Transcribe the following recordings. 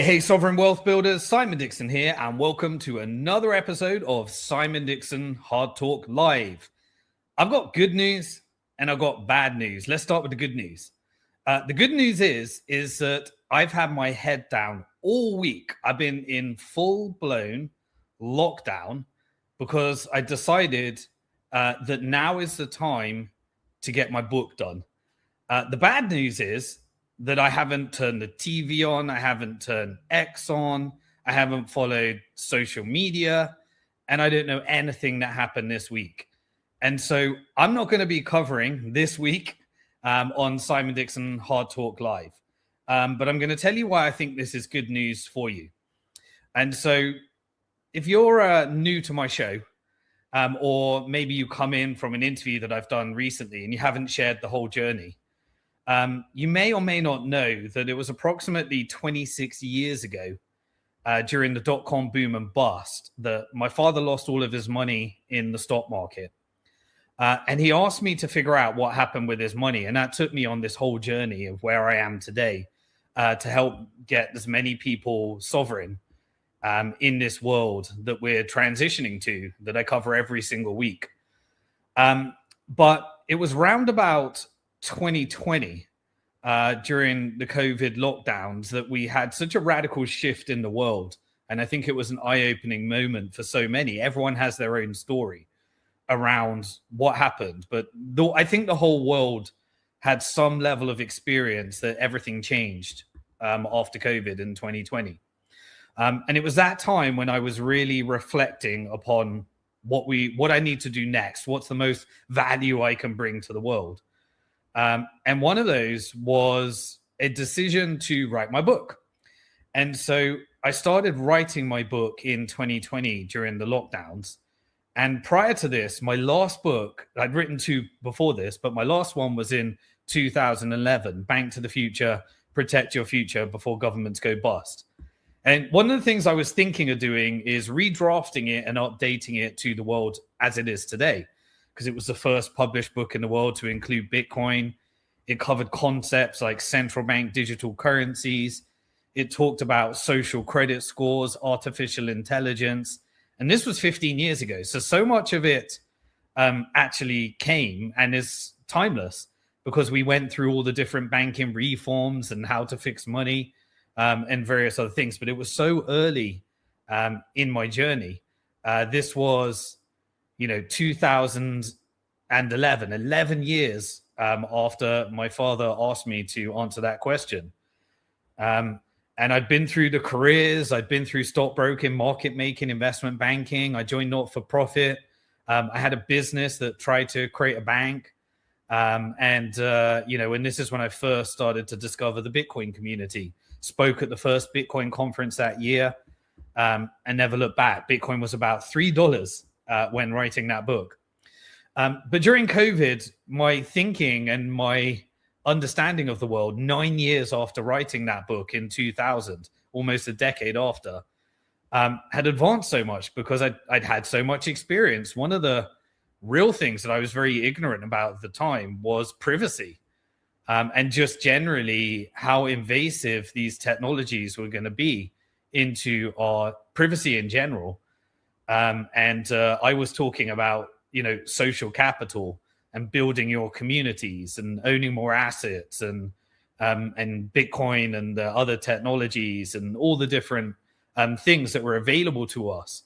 Hey, Sovereign Wealth Builders, Simon Dixon here, and welcome to another episode of Simon Dixon Hard Talk Live. I've got good news and I've got bad news. Let's start with the good news. The good news is that I've had my head down all week. I've been in full-blown lockdown because I decided that now is the time to get my book done. The bad news is that I haven't turned the TV on, I haven't turned X on, I haven't followed social media, and I don't know anything that happened this week. And so I'm not going to be covering this week on Simon Dixon Hard Talk Live. But I'm going to tell you why I think this is good news for you. And so if you're new to my show, or maybe you come in from an interview that I've done recently and you haven't shared the whole journey, you may or may not know that it was approximately 26 years ago during the dot-com boom and bust that my father lost all of his money in the stock market. And he asked me to figure out what happened with his money. And that took me on this whole journey of where I am today to help get as many people sovereign in this world that we're transitioning to, that I cover every single week. But it was round about 2020 during the COVID lockdowns that we had such a radical shift in the world. And I think it was an eye-opening moment for so many. Everyone has their own story around what happened. But I think the whole world had some level of experience that everything changed after COVID in 2020. And it was that time when I was really reflecting upon what I need to do next. What's the most value I can bring to the world? And one of those was a decision to write my book. And so I started writing my book in 2020 during the lockdowns. And prior to this, my last book, I'd written two before this, but my last one was in 2011, Bank to the Future, Protect Your Future Before Governments Go Bust. And one of the things I was thinking of doing is redrafting it and updating it to the world as it is today, because it was the first published book in the world to include Bitcoin. It covered concepts like central bank digital currencies. It talked about social credit scores, artificial intelligence. And this was 15 years ago. So much of it actually came and is timeless because we went through all the different banking reforms and how to fix money and various other things. But it was so early in my journey. This was 2011, 11 years after my father asked me to answer that question. And I'd been through the careers, I'd been through stockbroking, market making, investment banking. I joined not-for-profit. I had a business that tried to create a bank. And this is when I first started to discover the Bitcoin community. Spoke at the first Bitcoin conference that year and never looked back. Bitcoin was about $3 when writing that book. But during COVID, my thinking and my understanding of the world, 9 years after writing that book in 2000, almost a decade after, had advanced so much because I'd had so much experience. One of the real things that I was very ignorant about at the time was privacy, and just generally how invasive these technologies were going to be into our privacy in general. I was talking about, social capital and building your communities and owning more assets and Bitcoin and the other technologies and all the different things that were available to us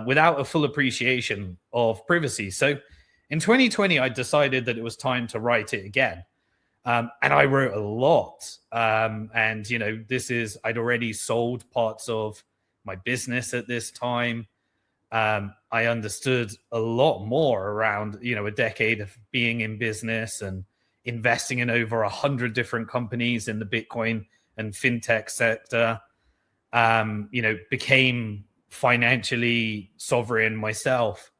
without a full appreciation of privacy. So in 2020, I decided that it was time to write it again. And I wrote a lot. I'd already sold parts of my business at this time. I understood a lot more around, a decade of being in business and investing in over 100 different companies in the Bitcoin and fintech sector. Became financially sovereign myself.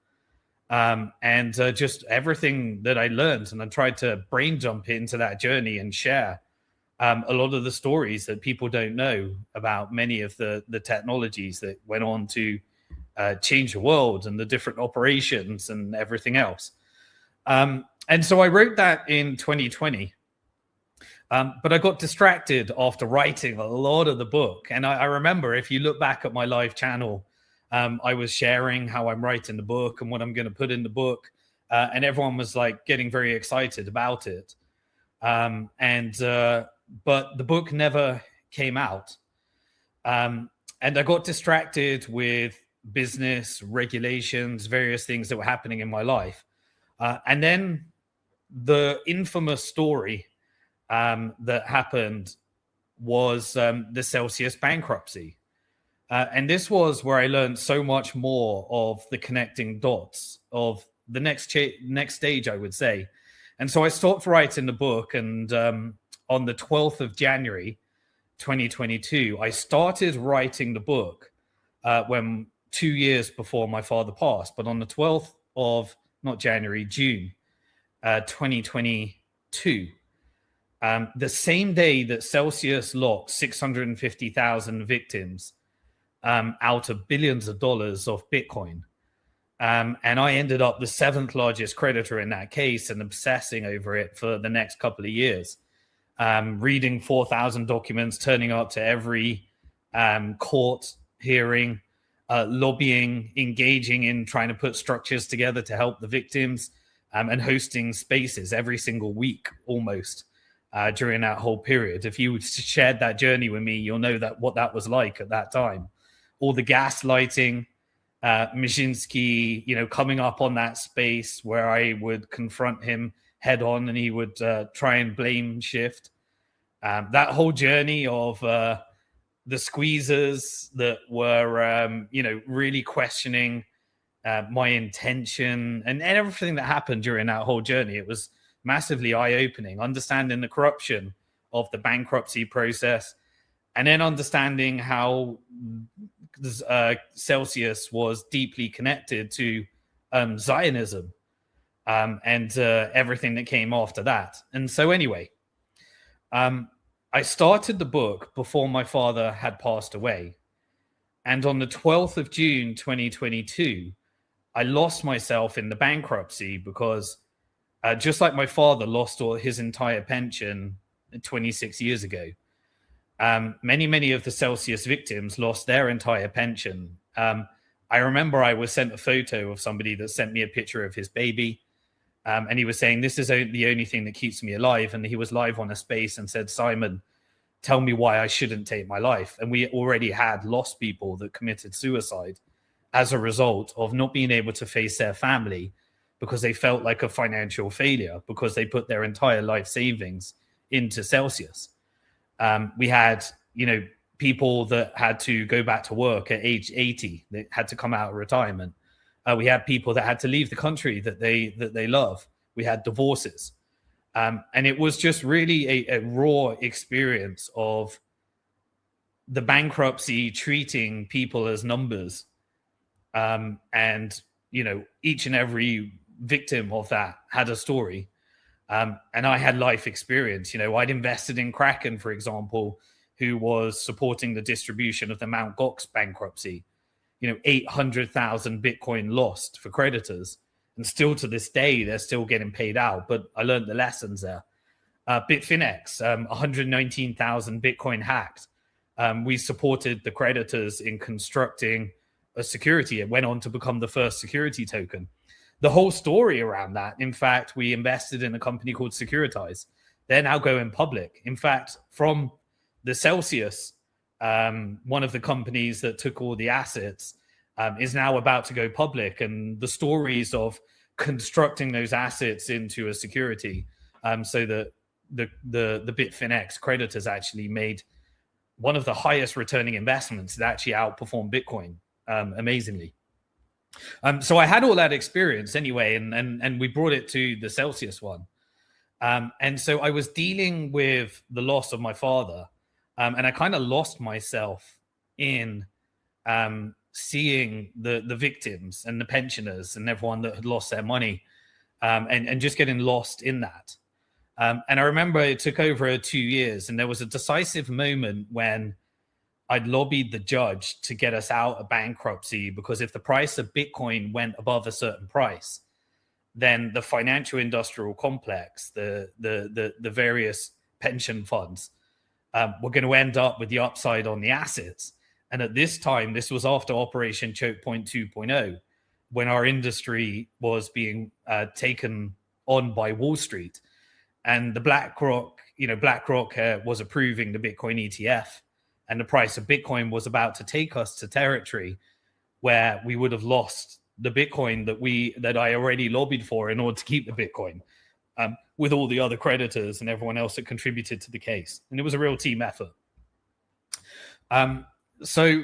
Just everything that I learned, and I tried to brain jump into that journey and share a lot of the stories that people don't know about many of the technologies that went on to change the world and the different operations and everything else. And so I wrote that in 2020. But I got distracted after writing a lot of the book. And I remember, if you look back at my live channel, I was sharing how I'm writing the book and what I'm going to put in the book. And everyone was like getting very excited about it. But the book never came out. And I got distracted with business, regulations, various things that were happening in my life. And then the infamous story that happened was the Celsius bankruptcy. And this was where I learned so much more of the connecting dots of the next stage, I would say. And so I stopped writing the book. And on the 12th of January, 2022, I started writing the book when 2 years before my father passed. But on the 12th of, not January, June 2022, the same day that Celsius locked 650,000 victims out of billions of dollars of Bitcoin. And I ended up the 7th largest creditor in that case and obsessing over it for the next couple of years. Reading 4,000 documents, turning up to every court hearing, lobbying, engaging in trying to put structures together to help the victims, and hosting spaces every single week almost during that whole period. If you shared that journey with me, you'll know that what that was like at that time. All the gaslighting, Mijinsky, coming up on that space where I would confront him head on and he would try and blame shift. That whole journey of the squeezers that were, really questioning my intention and everything that happened during that whole journey. It was massively eye-opening, understanding the corruption of the bankruptcy process, and then understanding how Celsius was deeply connected to Zionism and everything that came after that. And so anyway, I started the book before my father had passed away. And on the 12th of June, 2022, I lost myself in the bankruptcy because just like my father lost all his entire pension 26 years ago, many of the Celsius victims lost their entire pension. I remember I was sent a photo of somebody that sent me a picture of his baby. And he was saying, this is the only thing that keeps me alive. And he was live on a space and said, Simon, tell me why I shouldn't take my life. And we already had lost people that committed suicide as a result of not being able to face their family because they felt like a financial failure because they put their entire life savings into Celsius. We had, people that had to go back to work at age 80, they had to come out of retirement. We had people that had to leave the country that they love. We had divorces. And it was just really a raw experience of the bankruptcy treating people as numbers. And, each and every victim of that had a story. And I had life experience. I'd invested in Kraken, for example, who was supporting the distribution of the Mt. Gox bankruptcy. 800,000 Bitcoin lost for creditors. And still to this day, they're still getting paid out. But I learned the lessons there. Bitfinex, 119,000 Bitcoin hacked. We supported the creditors in constructing a security. It went on to become the first security token. The whole story around that, in fact, we invested in a company called Securitize. They're now going public. In fact, from the Celsius, one of the companies that took all the assets, is now about to go public. And the stories of constructing those assets into a security, so that the Bitfinex creditors actually made one of the highest returning investments that actually outperformed Bitcoin, amazingly. So I had all that experience anyway, and we brought it to the Celsius one. And so I was dealing with the loss of my father, and I kind of lost myself in seeing the victims and the pensioners and everyone that had lost their money, and just getting lost in that. And I remember it took over 2 years, and there was a decisive moment when I'd lobbied the judge to get us out of bankruptcy, because if the price of Bitcoin went above a certain price, then the financial industrial complex, the various pension funds were going to end up with the upside on the assets. And at this time, this was after Operation Choke Point 2.0, when our industry was being taken on by Wall Street. And the BlackRock was approving the Bitcoin ETF, and the price of Bitcoin was about to take us to territory where we would have lost the Bitcoin that I already lobbied for in order to keep the Bitcoin, with all the other creditors and everyone else that contributed to the case. And it was a real team effort. So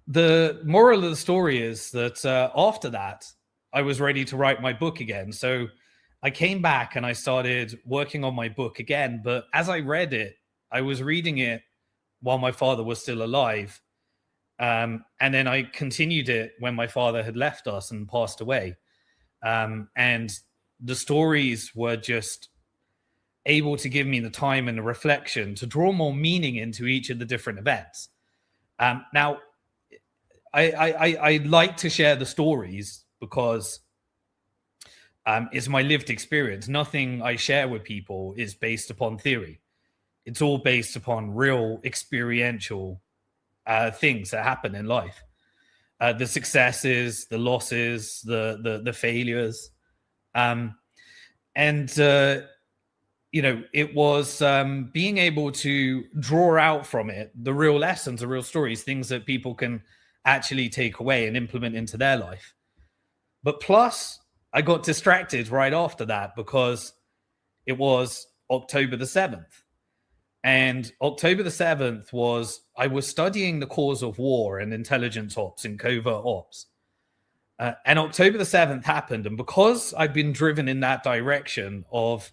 the moral of the story is that after that, I was ready to write my book again. So I came back and I started working on my book again. But as I read it, I was reading it while my father was still alive. And then I continued it when my father had left us and passed away. And the stories were just able to give me the time and the reflection to draw more meaning into each of the different events. Now, I like to share the stories because it's my lived experience. Nothing I share with people is based upon theory. It's all based upon real experiential things that happen in life. The successes, the losses, the failures. It was being able to draw out from it the real lessons, the real stories, things that people can actually take away and implement into their life. But plus, I got distracted right after that because it was October the 7th. And October the 7th I was studying the cause of war and intelligence ops and covert ops. And October the 7th happened. And because I'd been driven in that direction of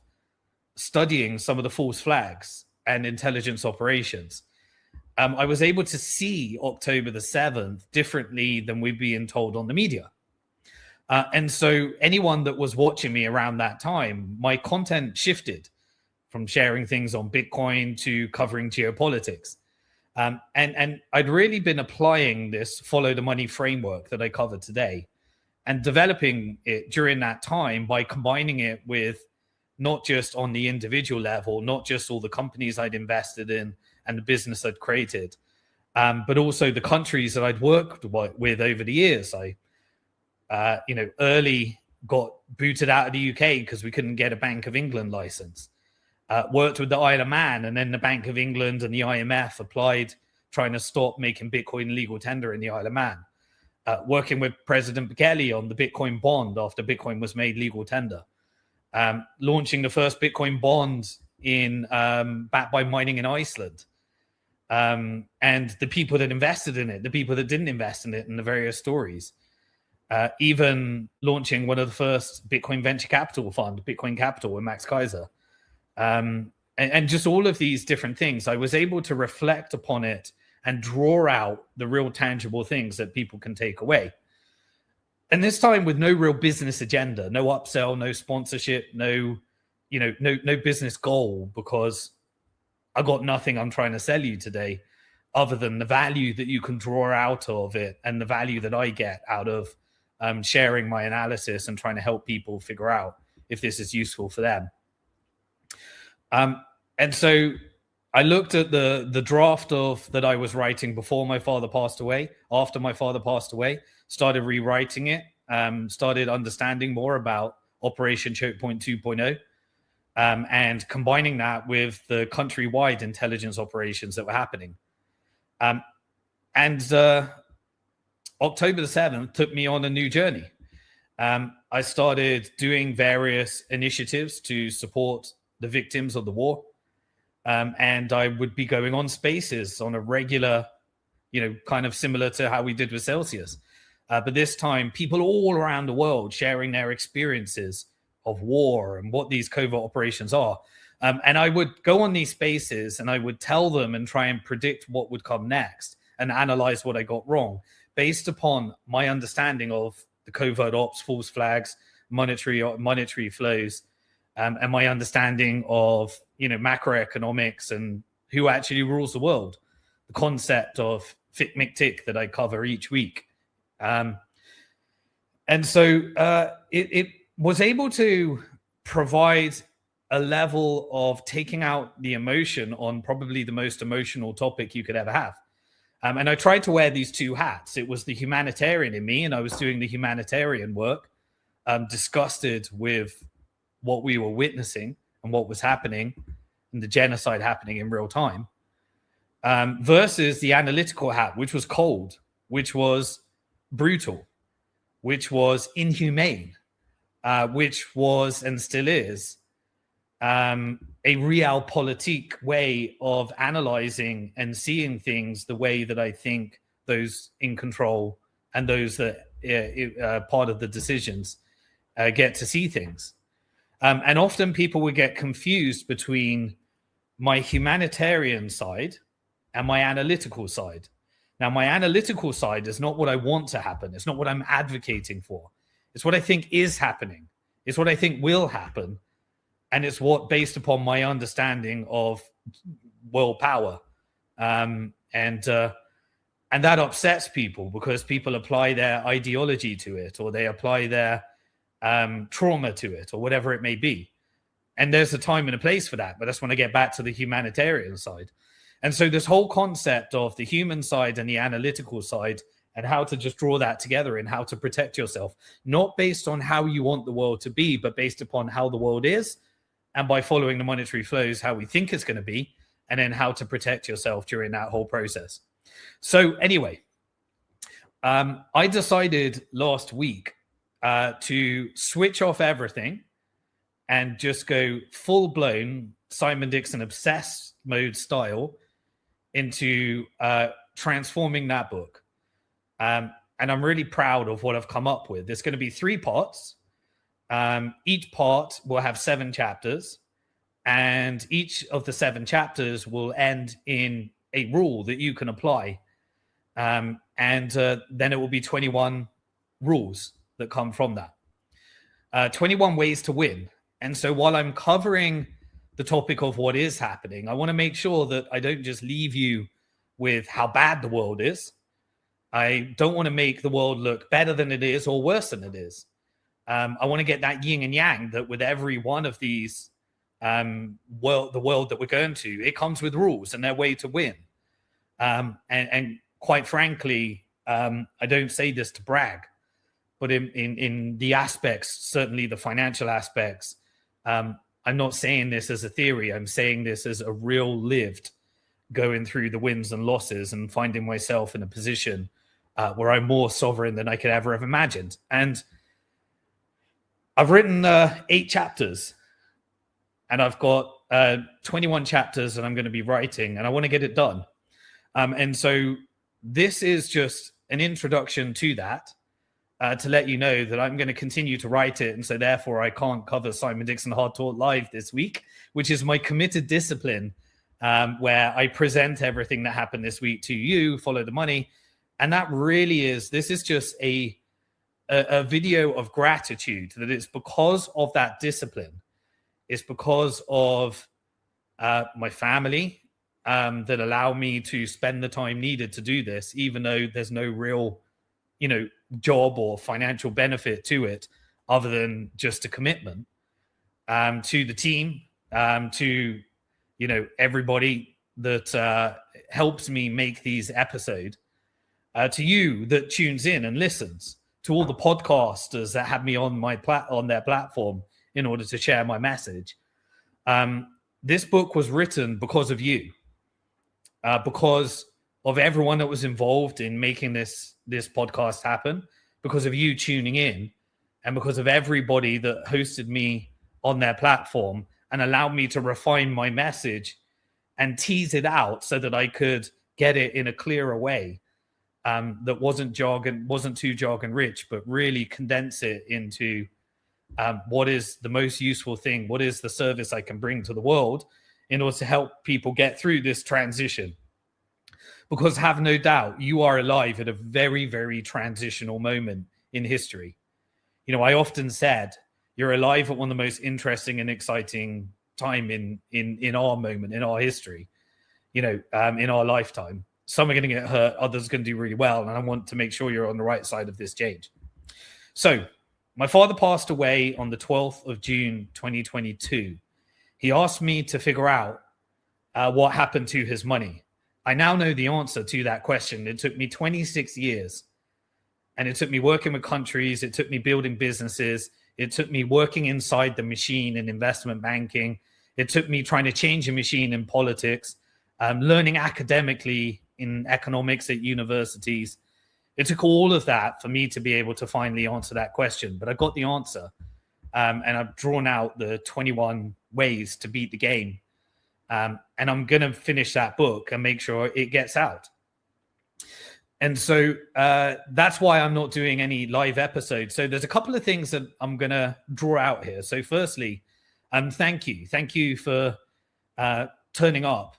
studying some of the false flags and intelligence operations, I was able to see October the 7th differently than we'd been told on the media. And so anyone that was watching me around that time, my content shifted from sharing things on Bitcoin to covering geopolitics. And I'd really been applying this follow the money framework that I covered today and developing it during that time by combining it with not just on the individual level, not just all the companies I'd invested in and the business I'd created, but also the countries that I'd worked with over the years. I early got booted out of the UK because we couldn't get a Bank of England license. Worked with the Isle of Man, and then the Bank of England and the IMF applied trying to stop making Bitcoin legal tender in the Isle of Man. Working with President Bukele on the Bitcoin bond after Bitcoin was made legal tender. Launching the first Bitcoin bond backed by mining in Iceland. And the people that invested in it, the people that didn't invest in it, and the various stories. Even launching one of the first Bitcoin venture capital fund, Bitcoin Capital, with Max Kaiser. And just all of these different things, I was able to reflect upon it and draw out the real tangible things that people can take away. And this time with no real business agenda, no upsell, no sponsorship, no business goal, because I got nothing I'm trying to sell you today other than the value that you can draw out of it and the value that I get out of sharing my analysis and trying to help people figure out if this is useful for them. And so I looked at the draft that I was writing before my father passed away, after my father passed away, started rewriting it, started understanding more about Operation Choke Point 2.0, and combining that with the countrywide intelligence operations that were happening. October the 7th took me on a new journey. I started doing various initiatives to support the victims of the war. And I would be going on spaces on a regular, kind of similar to how we did with Celsius. But this time, people all around the world sharing their experiences of war and what these covert operations are. And I would go on these spaces and I would tell them and try and predict what would come next and analyze what I got wrong based upon my understanding of the covert ops, false flags, monetary flows, and my understanding of macroeconomics and who actually rules the world, the concept of fit, mick, tick that I cover each week. And so it was able to provide a level of taking out the emotion on probably the most emotional topic you could ever have. And I tried to wear these two hats. It was the humanitarian in me, and I was doing the humanitarian work, disgusted with what we were witnessing and what was happening and the genocide happening in real time, versus the analytical hat, which was cold, which was brutal, which was inhumane, which was and still is a realpolitik way of analyzing and seeing things the way that I think those in control and those that are part of the decisions get to see things. And often people would get confused between my humanitarian side and my analytical side. Now, my analytical side is not what I want to happen. It's not what I'm advocating for. It's what I think is happening. It's what I think will happen. And it's what based upon my understanding of world power. And that upsets people because people apply their ideology to it, or they apply their trauma to it, or whatever it may be. And there's a time and a place for that. But that's when I get back to the humanitarian side. And so this whole concept of the human side and the analytical side, and how to just draw that together and how to protect yourself, not based on how you want the world to be, but based upon how the world is, and by following the monetary flows, how we think it's going to be, and then how to protect yourself during that whole process. So anyway, I decided last week to switch off everything and just go full-blown Simon Dixon obsessed mode style into transforming that book. And I'm really proud of what I've come up with. There's going to be 3 parts. Each part will have 7 chapters, and each of the 7 chapters will end in a rule that you can apply. And then it will be 21 rules that come from that. 21 ways to win. And so while I'm covering the topic of what is happening, I want to make sure that I don't just leave you with how bad the world is. I don't want to make the world look better than it is or worse than it is. I want to get that yin and yang, that with every one of these the world that we're going to, it comes with rules and their way to win. And quite frankly, I don't say this to brag, but in the aspects, certainly the financial aspects, I'm not saying this as a theory. I'm saying this as a real lived, going through the wins and losses and finding myself in a position where I'm more sovereign than I could ever have imagined. And I've written 8 chapters, and I've got 21 chapters that I'm going to be writing, and I want to get it done. And so this is just an introduction to that, to let you know that I'm going to continue to write it. And so therefore I can't cover Simon Dixon Hard Talk live this week, which is my committed discipline, where I present everything that happened this week to you, follow the money. And that really is, this is just a video of gratitude, that it's because of that discipline. It's because of my family that allow me to spend the time needed to do this, even though there's no real, job or financial benefit to it other than just a commitment, to the team, to, everybody that helps me make these episodes, to you that tunes in and listens, to all the podcasters that have me on on their platform in order to share my message. This book was written because of you, because of everyone that was involved in making this podcast happen, because of you tuning in, and because of everybody that hosted me on their platform and allowed me to refine my message and tease it out so that I could get it in a clearer way, that wasn't too jargon rich, but really condense it into what is the most useful thing, what is the service I can bring to the world in order to help people get through this transition. Because have no doubt, you are alive at a very, very transitional moment in history. I often said, you're alive at one of the most interesting and exciting time in our moment, in our history, in our lifetime. Some are going to get hurt, others are going to do really well. And I want to make sure you're on the right side of this change. So my father passed away on the 12th of June, 2022. He asked me to figure out what happened to his money. I now know the answer to that question. It took me 26 years. And it took me working with countries. It took me building businesses. It took me working inside the machine in investment banking. It took me trying to change a machine in politics, learning academically in economics at universities. It took all of that for me to be able to finally answer that question. But I got the answer. And I've drawn out the 21 ways to beat the game. And I'm going to finish that book and make sure it gets out. And so that's why I'm not doing any live episodes. So there's a couple of things that I'm going to draw out here. So firstly, thank you. Thank you for turning up.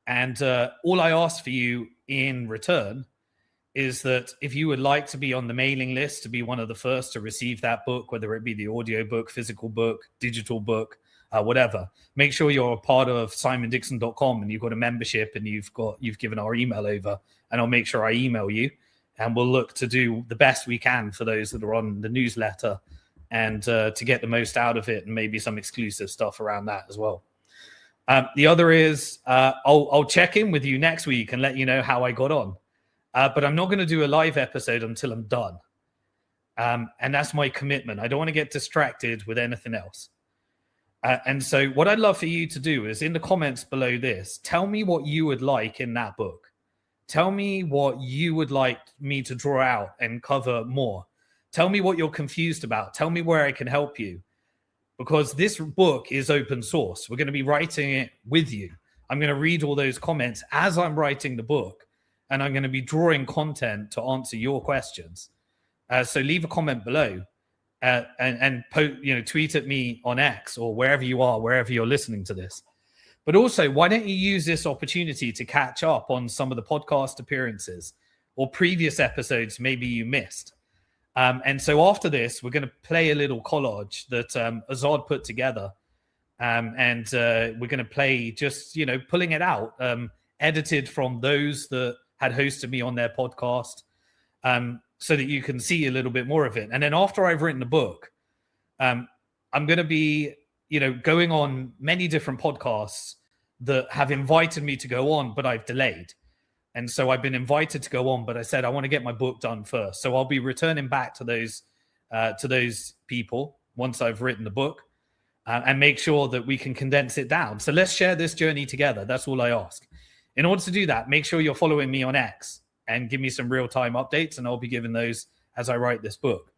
And all I ask for you in return is that if you would like to be on the mailing list, to be one of the first to receive that book, whether it be the audio book, physical book, digital book, whatever, make sure you're a part of simondixon.com and you've got a membership and you've given our email over, and I'll make sure I email you, and we'll look to do the best we can for those that are on the newsletter and to get the most out of it, and maybe some exclusive stuff around that as well. The other is I'll check in with you next week and let you know how I got on. But I'm not going to do a live episode until I'm done. And that's my commitment. I don't want to get distracted with anything else. And so what I'd love for you to do is in the comments below this, tell me what you would like in that book. Tell me what you would like me to draw out and cover more. Tell me what you're confused about. Tell me where I can help you. Because this book is open source. We're going to be writing it with you. I'm going to read all those comments as I'm writing the book. And I'm going to be drawing content to answer your questions. So leave a comment below. And tweet at me on X or wherever you are, wherever you're listening to this. But also, why don't you use this opportunity to catch up on some of the podcast appearances or previous episodes maybe you missed. And so after this, we're going to play a little collage that Azad put together. And we're going to play just, pulling it out, edited from those that had hosted me on their podcast. So that you can see a little bit more of it. And then after I've written the book, I'm going to be, going on many different podcasts that have invited me to go on, but I've delayed. And so I've been invited to go on, but I said, I want to get my book done first. So I'll be returning back to those people once I've written the book and make sure that we can condense it down. So let's share this journey together. That's all I ask. In order to do that, make sure you're following me on X and give me some real-time updates, and I'll be giving those as I write this book.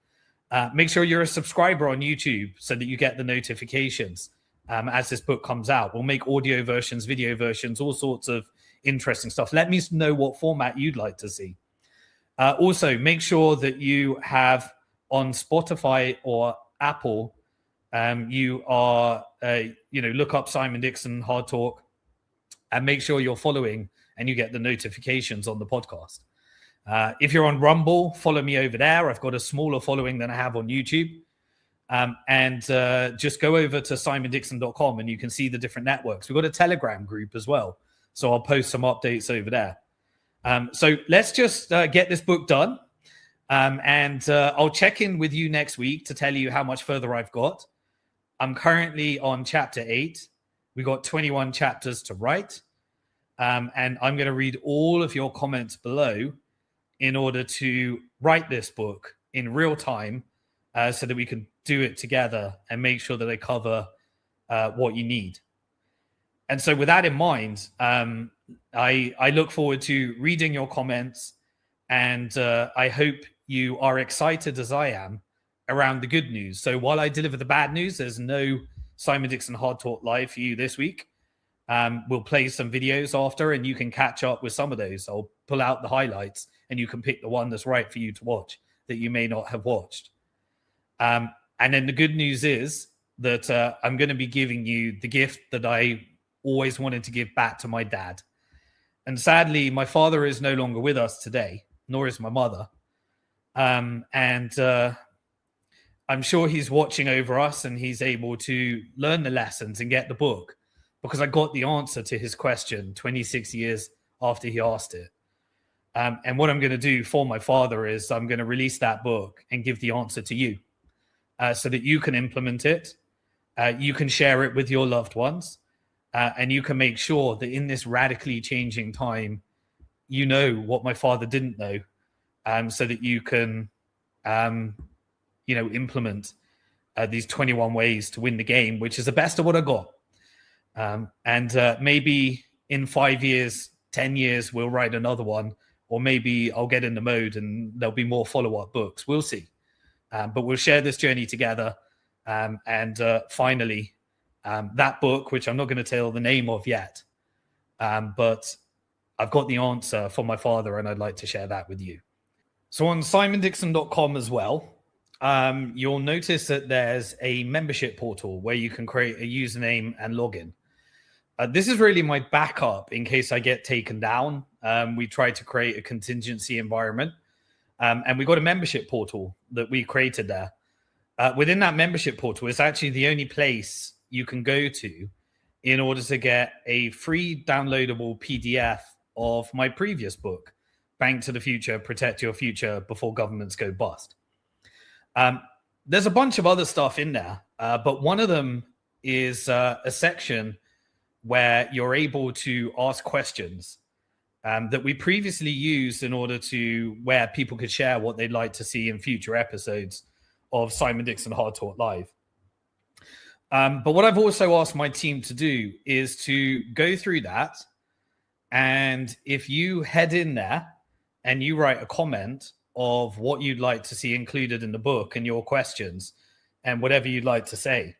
Make sure you're a subscriber on YouTube so that you get the notifications as this book comes out. We'll make audio versions, video versions, all sorts of interesting stuff. Let me know what format you'd like to see. Also, make sure that you have on Spotify or Apple, look up Simon Dixon Hard Talk and make sure you're following and you get the notifications on the podcast. If you're on Rumble, follow me over there. I've got a smaller following than I have on YouTube. Just go over to simondixon.com and you can see the different networks. We've got a Telegram group as well. So I'll post some updates over there. So let's just get this book done. I'll check in with you next week to tell you how much further I've got. I'm currently on chapter 8. We got 21 chapters to write. And I'm going to read all of your comments below in order to write this book in real time so that we can do it together and make sure that I cover what you need. And so with that in mind, I look forward to reading your comments, and I hope you are excited as I am around the good news. So while I deliver the bad news, there's no Simon Dixon Hard Talk live for you this week. We'll play some videos after and you can catch up with some of those. I'll pull out the highlights and you can pick the one that's right for you to watch that you may not have watched. And then the good news is that I'm going to be giving you the gift that I always wanted to give back to my dad. And sadly, my father is no longer with us today, nor is my mother. I'm sure he's watching over us and he's able to learn the lessons and get the book, because I got the answer to his question 26 years after he asked it. And what I'm going to do for my father is I'm going to release that book and give the answer to you so that you can implement it you can share it with your loved ones, and you can make sure that in this radically changing time, you know what my father didn't know, so that you can, implement these 21 ways to win the game, which is the best of what I got. And maybe in 5 years, 10 years, we'll write another one, or maybe I'll get in the mode and there'll be more follow-up books. We'll see. But we'll share this journey together. And finally, that book, which I'm not going to tell the name of yet, but I've got the answer for my father, and I'd like to share that with you. So on simondixon.com as well, you'll notice that there's a membership portal where you can create a username and login. This is really my backup in case I get taken down. We try to create a contingency environment, and we got a membership portal that we created there. Within that membership portal, it's actually the only place you can go to in order to get a free downloadable PDF of my previous book, Bank to the Future, Protect Your Future Before Governments Go Bust. There's a bunch of other stuff in there, but one of them is a section where you're able to ask questions that we previously used in order to where people could share what they'd like to see in future episodes of Simon Dixon Hard Talk Live. But what I've also asked my team to do is to go through that. And if you head in there and you write a comment of what you'd like to see included in the book and your questions and whatever you'd like to say,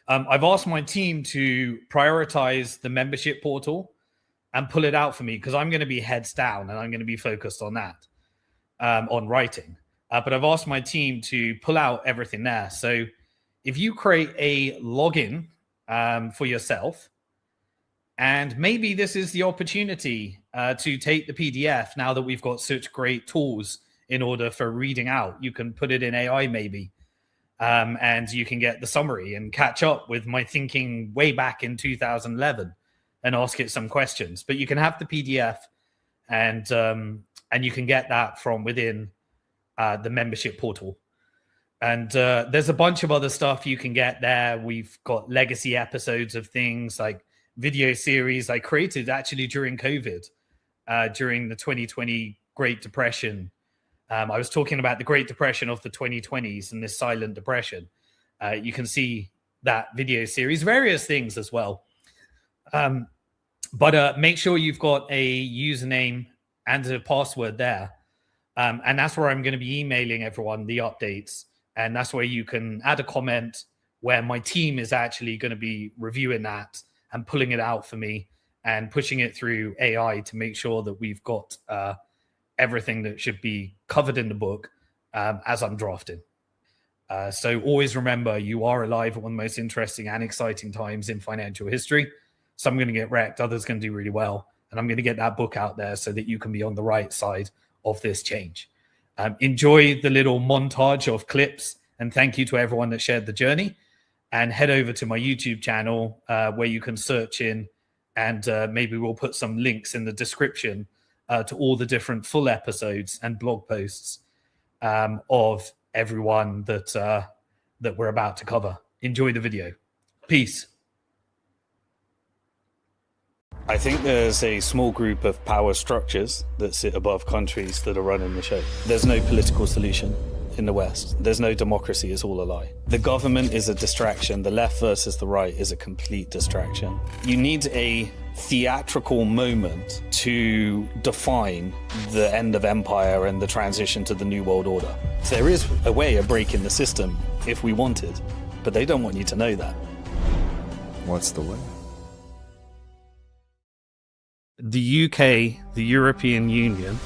I've asked my team to prioritize the membership portal and pull it out for me, because I'm going to be heads down and I'm going to be focused on that, on writing. But I've asked my team to pull out everything there. So if you create a login for yourself, and maybe this is the opportunity to take the PDF now that we've got such great tools in order for reading out. You can put it in AI maybe, and you can get the summary and catch up with my thinking way back in 2011 and ask it some questions. But you can have the PDF, and you can get that from within the membership portal. And there's a bunch of other stuff you can get there. We've got legacy episodes of things like video series I created actually during COVID, during the 2020 Great Depression. I was talking about the Great Depression of the 2020s and this silent depression. You can see that video series, various things as well. But make sure you've got a username and a password there. And that's where I'm going to be emailing everyone the updates. And that's where you can add a comment where my team is actually going to be reviewing that and pulling it out for me and pushing it through AI to make sure that we've got everything that should be covered in the book as I'm drafting. So always remember, you are alive at one of the most interesting and exciting times in financial history. Some are going to get wrecked, others going to do really well. And I'm going to get that book out there so that you can be on the right side of this change. Enjoy the little montage of clips, and thank you to everyone that shared the journey. And head over to my YouTube channel where you can search in, and maybe we'll put some links in the description to all the different full episodes and blog posts of everyone that we're about to cover. Enjoy the video. Peace. I think there's a small group of power structures that sit above countries that are running the show. There's no political solution in the West. There's no democracy, it's all a lie. The government is a distraction. The left versus the right is a complete distraction. You need a theatrical moment to define the end of empire and the transition to the New World Order. So there is a way of breaking the system if we wanted, but they don't want you to know that. What's the way? The UK, the European Union,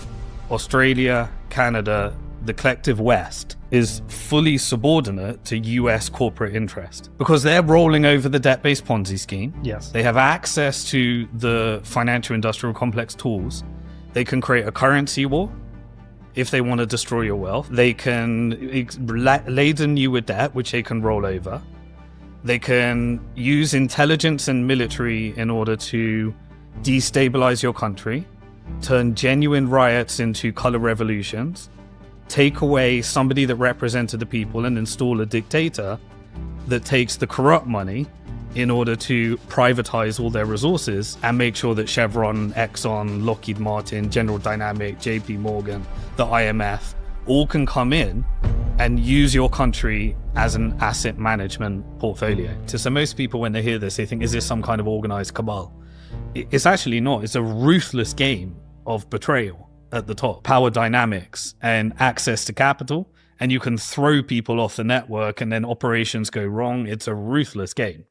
Australia, Canada, the collective West is fully subordinate to US corporate interest because they're rolling over the debt-based Ponzi scheme. Yes. They have access to the financial industrial complex tools. They can create a currency war if they want to destroy your wealth. They can laden you with debt, which they can roll over. They can use intelligence and military in order to destabilize your country, turn genuine riots into color revolutions, take away somebody that represented the people and install a dictator, that takes the corrupt money in order to privatize all their resources and make sure that Chevron, Exxon, Lockheed Martin, General Dynamics, JP Morgan, the IMF, all can come in and use your country as an asset management portfolio. So most people, when they hear this, they think, is this some kind of organized cabal? It's actually not. It's a ruthless game of betrayal at the top, power dynamics and access to capital, and you can throw people off the network and then operations go wrong. It's a ruthless game.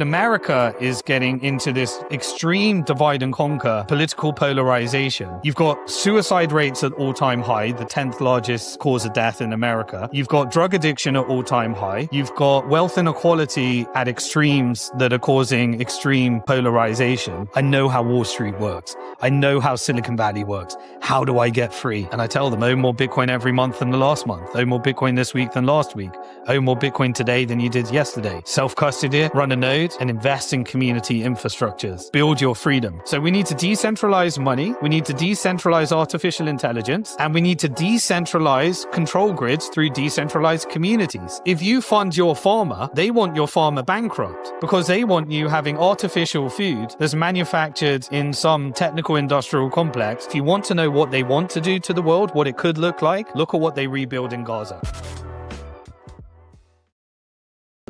America is getting into this extreme divide and conquer political polarization. You've got suicide rates at all-time high, the 10th largest cause of death in America. You've got drug addiction at all-time high. You've got wealth inequality at extremes that are causing extreme polarization. I know how Wall Street works. I know how Silicon Valley works. How do I get free? And I tell them, own more Bitcoin every month than the last month. Own more Bitcoin this week than last week. Own more Bitcoin today than you did yesterday. Self-custody it, run a node, and invest in community infrastructures. Build your freedom. So we need to decentralize money, we need to decentralize artificial intelligence, and we need to decentralize control grids through decentralized communities. If you fund your farmer, they want your farmer bankrupt because they want you having artificial food that's manufactured in some technical industrial complex. If you want to know what they want to do to the world, what it could look like, look at what they rebuild in Gaza.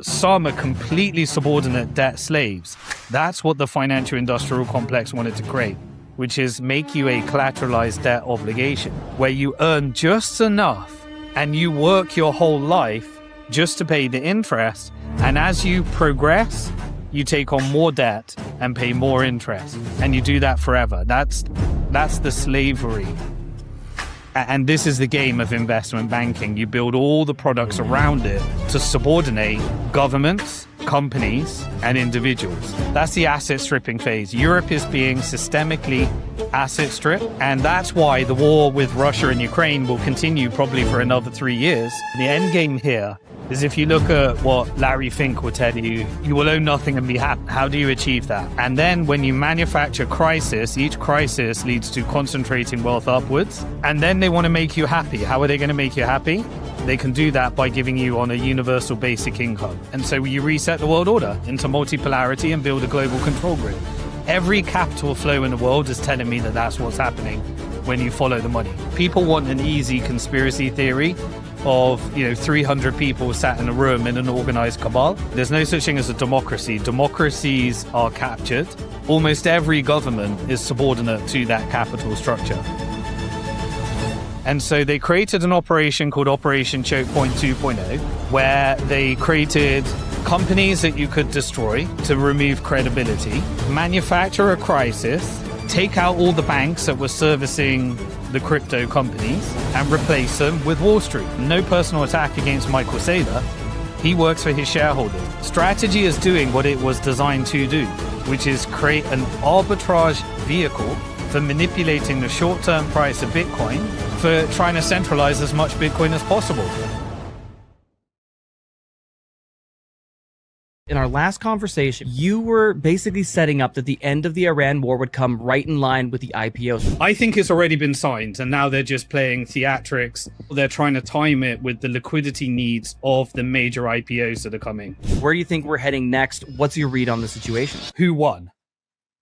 Some are completely subordinate debt slaves. That's what the financial industrial complex wanted to create, which is make you a collateralized debt obligation, where you earn just enough and you work your whole life just to pay the interest. And as you progress, you take on more debt and pay more interest. And you do that forever. That's the slavery. And this is the game of investment banking. You build all the products around it to subordinate governments, companies, and individuals. That's the asset stripping phase. Europe is being systemically asset stripped, and that's why the war with Russia and Ukraine will continue probably for another 3 years. The end game here is, if you look at what Larry Fink will tell you, you will own nothing and be happy. How do you achieve that? And then when you manufacture crisis, each crisis leads to concentrating wealth upwards. And then they want to make you happy. How are they going to make you happy? They can do that by giving you on a universal basic income. And so you reset the world order into multipolarity and build a global control grid. Every capital flow in the world is telling me that that's what's happening when you follow the money. People want an easy conspiracy theory of 300 people sat in a room in an organized cabal. There's no such thing as a democracy. Democracies are captured. Almost every government is subordinate to that capital structure. And so they created an operation called Operation Choke Point 2.0, where they created companies that you could destroy to remove credibility, manufacture a crisis, take out all the banks that were servicing the crypto companies and replace them with Wall Street. No personal attack against Michael Saylor. He works for his shareholders. Strategy is doing what it was designed to do, which is create an arbitrage vehicle for manipulating the short-term price of Bitcoin, for trying to centralize as much Bitcoin as possible. In our last conversation, you were basically setting up that the end of the Iran war would come right in line with the IPOs. I think it's already been signed, and now they're just playing theatrics. They're trying to time it with the liquidity needs of the major IPOs that are coming. Where do you think we're heading next? What's your read on the situation? Who won?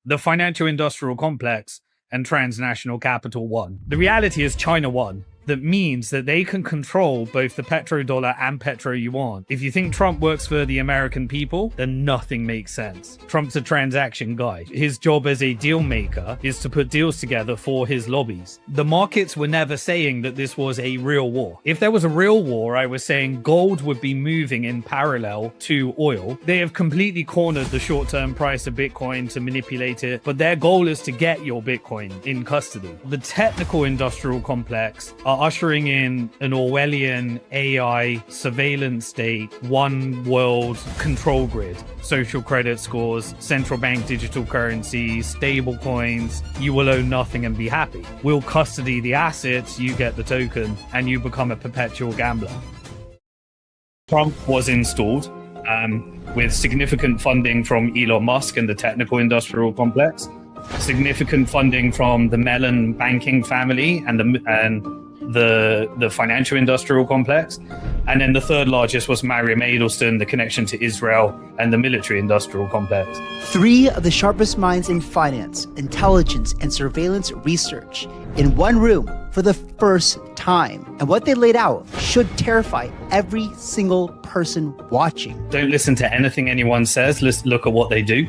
The financial industrial complex and transnational capital won. The reality is China won. That means that they can control both the petrodollar and petro-yuan. If you think Trump works for the American people, then nothing makes sense. Trump's a transaction guy. His job as a deal maker is to put deals together for his lobbies. The markets were never saying that this was a real war. If there was a real war, I was saying gold would be moving in parallel to oil. They have completely cornered the short-term price of Bitcoin to manipulate it, but their goal is to get your Bitcoin in custody. The technical industrial complex are ushering in an Orwellian AI surveillance state, one world control grid, social credit scores, central bank digital currencies, stable coins. You will own nothing and be happy. We'll custody the assets, you get the token, and you become a perpetual gambler. Trump was installed with significant funding from Elon Musk and the technical industrial complex. significant funding from the Mellon banking family and the financial industrial complex. And then the third largest was Mariam Edelstein, the connection to Israel and the military industrial complex. 3 of the sharpest minds in finance, intelligence, and surveillance research in one room for the first time. And what they laid out should terrify every single person watching. Don't listen to anything anyone says. Let's look at what they do.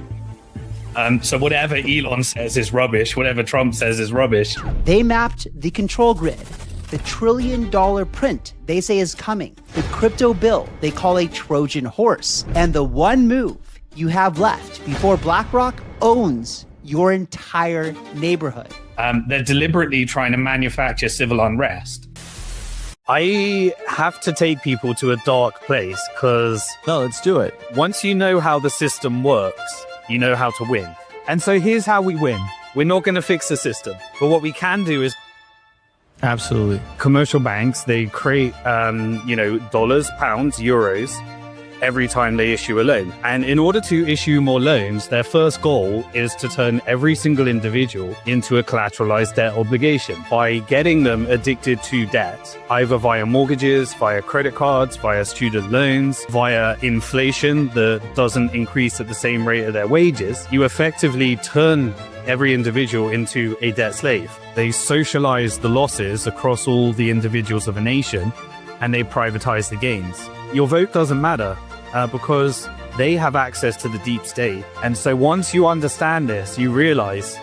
So whatever Elon says is rubbish. Whatever Trump says is rubbish. They mapped the control grid, the $1 trillion print they say is coming, the crypto bill they call a Trojan horse, and the one move you have left before BlackRock owns your entire neighborhood. They're deliberately trying to manufacture civil unrest. I have to take people to a dark place because No, let's do it. once you know how the system works, you know how to win. And so here's how we win. We're not going to fix the system, but what we can do is Absolutely. commercial banks, they create, dollars, pounds, euros every time they issue a loan. And in order to issue more loans, their first goal is to turn every single individual into a collateralized debt obligation by getting them addicted to debt, either via mortgages, via credit cards, via student loans, via inflation that doesn't increase at the same rate of their wages. You effectively turn every individual into a debt slave. They socialize the losses across all the individuals of a nation, and they privatize the gains. Your vote doesn't matter because they have access to the deep state. And so once you understand this, you realize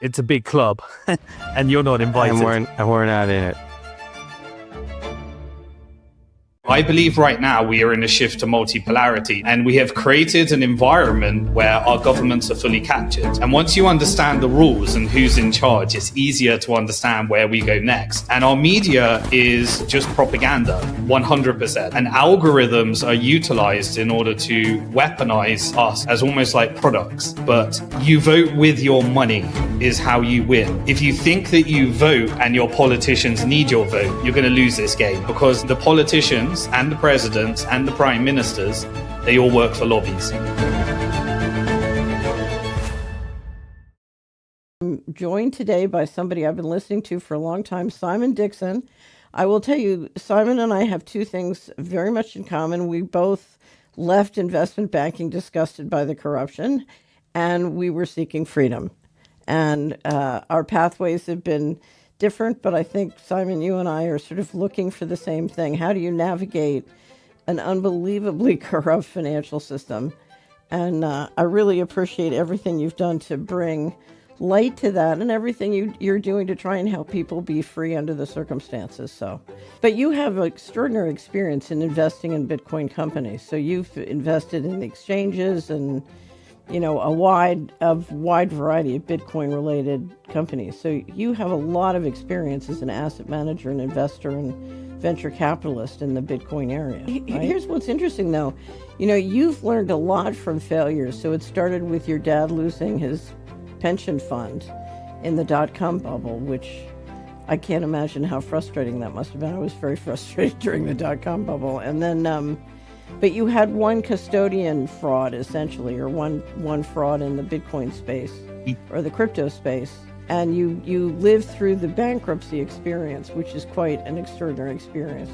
it's a big club and you're not invited. And we're not in it. I believe right now we are in a shift to multipolarity, and we have created an environment where our governments are fully captured. And once you understand the rules and who's in charge, it's easier to understand where we go next. And our media is just propaganda, 100%. And algorithms are utilized in order to weaponize us as almost like products. But you vote with your money is how you win. If you think that you vote and your politicians need your vote, you're going to lose this game, because the politicians and the presidents and the prime ministers, they all work for lobbies. I'm joined today by somebody I've been listening to for a long time, Simon Dixon. I will tell you, Simon and I have two things very much in common. We both left investment banking disgusted by the corruption, and we were seeking freedom. And our pathways have been different, but I think, Simon, you and I are sort of looking for the same thing. How do you navigate an unbelievably corrupt financial system? And I really appreciate everything you've done to bring light to that, and everything you're doing to try and help people be free under the circumstances. So, but you have extraordinary experience in investing in Bitcoin companies. So you've invested in the exchanges and a wide variety of Bitcoin-related companies. So you have a lot of experience as an asset manager and investor and venture capitalist in the Bitcoin area. Right? Here's what's interesting, though. You've learned a lot from failures. So it started with your dad losing his pension fund in the dot-com bubble, which I can't imagine how frustrating that must have been. I was very frustrated during the dot-com bubble. And then but you had one custodian fraud, essentially, or one fraud in the Bitcoin space or the crypto space. And you lived through the bankruptcy experience, which is quite an extraordinary experience.